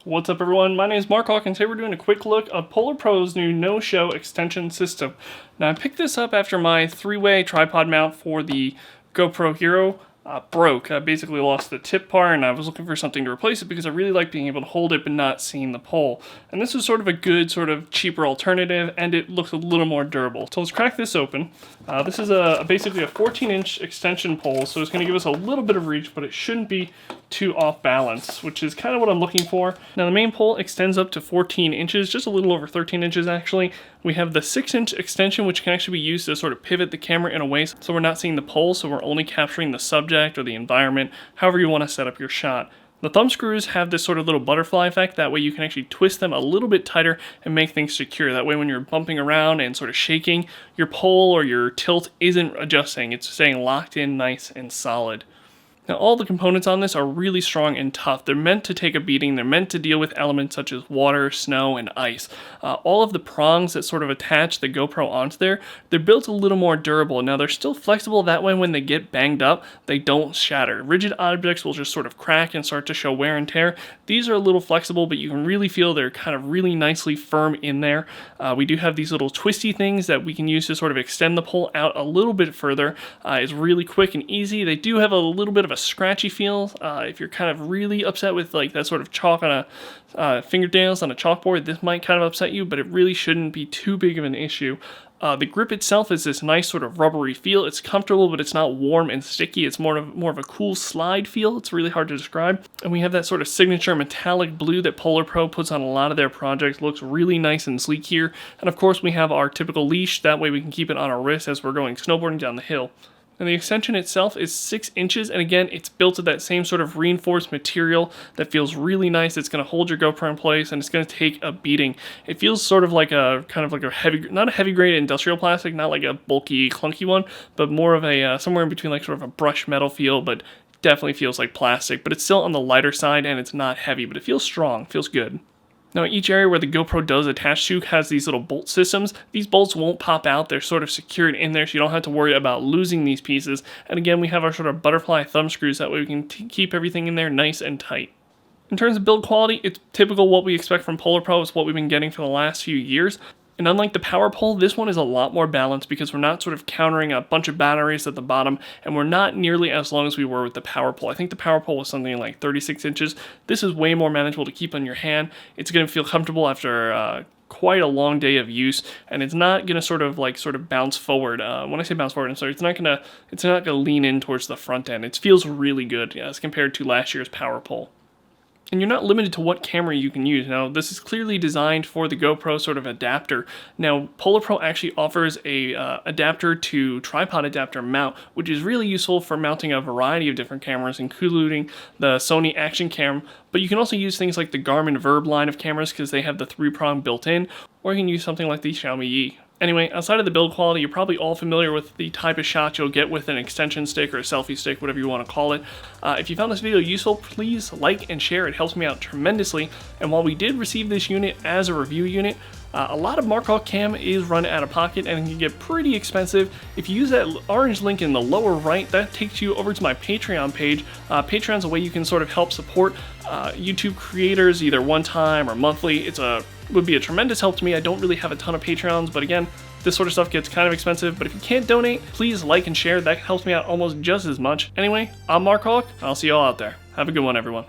What's up everyone, my name is Mark Hawk and today we're doing a quick look of PolarPro's new NoShow extension system. Now I picked this up after my 3-way tripod mount for the GoPro Hero broke. I basically lost the tip part and I was looking for something to replace it because I really like being able to hold it but not seeing the pole. And this was sort of a good, sort of cheaper alternative and it looks a little more durable. So let's crack this open. This is basically a 14-inch extension pole, so it's going to give us a little bit of reach, but it shouldn't be too off balance, which is kind of what I'm looking for. Now the main pole extends up to 14 inches, just a little over 13 inches actually. We have the 6-inch extension, which can actually be used to sort of pivot the camera in a way so we're not seeing the pole, so we're only capturing the subject or the environment, however you want to set up your shot. The thumb screws have this sort of little butterfly effect, that way you can actually twist them a little bit tighter and make things secure. That way when you're bumping around and sort of shaking, your pole or your tilt isn't adjusting, it's staying locked in nice and solid. Now all the components on this are really strong and tough. They're meant to take a beating, they're meant to deal with elements such as water, snow, and ice. All of the prongs that sort of attach the GoPro onto there, they're built a little more durable. Now they're still flexible, that way when they get banged up, they don't shatter. Rigid objects will just sort of crack and start to show wear and tear. These are a little flexible, but you can really feel they're kind of really nicely firm in there. We do have these little twisty things that we can use to sort of extend the pole out a little bit further. It's really quick and easy. They do have a little bit of a scratchy feel. If you're kind of really upset with like that sort of chalk on a fingernails on a chalkboard, this might kind of upset you, but it really shouldn't be too big of an issue. The grip itself is this nice sort of rubbery feel. It's comfortable, but it's not warm and sticky. It's more of a cool slide feel. It's really hard to describe. And we have that sort of signature metallic blue that PolarPro puts on a lot of their projects. Looks really nice and sleek here. And of course we have our typical leash. That way we can keep it on our wrist as we're going snowboarding down the hill. And the extension itself is 6 inches, and again, it's built with that same sort of reinforced material that feels really nice. It's going to hold your GoPro in place, and it's going to take a beating. It feels sort of like a heavy, not a heavy grade industrial plastic, not like a bulky, clunky one, but more of a somewhere in between like sort of a brushed metal feel, but definitely feels like plastic. But it's still on the lighter side, and it's not heavy, but it feels strong, feels good. Now each area where the GoPro does attach to has these little bolt systems. These bolts won't pop out, they're sort of secured in there so you don't have to worry about losing these pieces. And again, we have our sort of butterfly thumb screws, that way we can keep everything in there nice and tight. In terms of build quality, it's typical what we expect from PolarPro. It's what we've been getting for the last few years. And unlike the power pole, this one is a lot more balanced because we're not sort of countering a bunch of batteries at the bottom, and we're not nearly as long as we were with the power pole. I think the power pole was something like 36 inches. This is way more manageable to keep on your hand. It's going to feel comfortable after quite a long day of use, and it's not going to sort of bounce forward. When I say bounce forward, I'm sorry, it's not going to lean in towards the front end. It feels really good as compared to last year's power pole. And you're not limited to what camera you can use. Now, this is clearly designed for the GoPro sort of adapter. Now, PolarPro actually offers a adapter to tripod adapter mount, which is really useful for mounting a variety of different cameras, including the Sony Action Cam. But you can also use things like the Garmin Verb line of cameras because they have the 3-prong built in, or you can use something like the Xiaomi Yi. Anyway, outside of the build quality, you're probably all familiar with the type of shot you'll get with an extension stick or a selfie stick, whatever you want to call it. If you found this video useful, please like and share. It helps me out tremendously. And while we did receive this unit as a review unit, a lot of Mark Hawk Cam is run out of pocket and can get pretty expensive. If you use that orange link in the lower right, that takes you over to my Patreon page. Patreon's a way you can sort of help support YouTube creators either one time or monthly. Would be a tremendous help to me. I don't really have a ton of Patreons, but again, this sort of stuff gets kind of expensive. But if you can't donate, please like and share. That helps me out almost just as much. Anyway, I'm Mark Hawk. I'll see you all out there. Have a good one, everyone.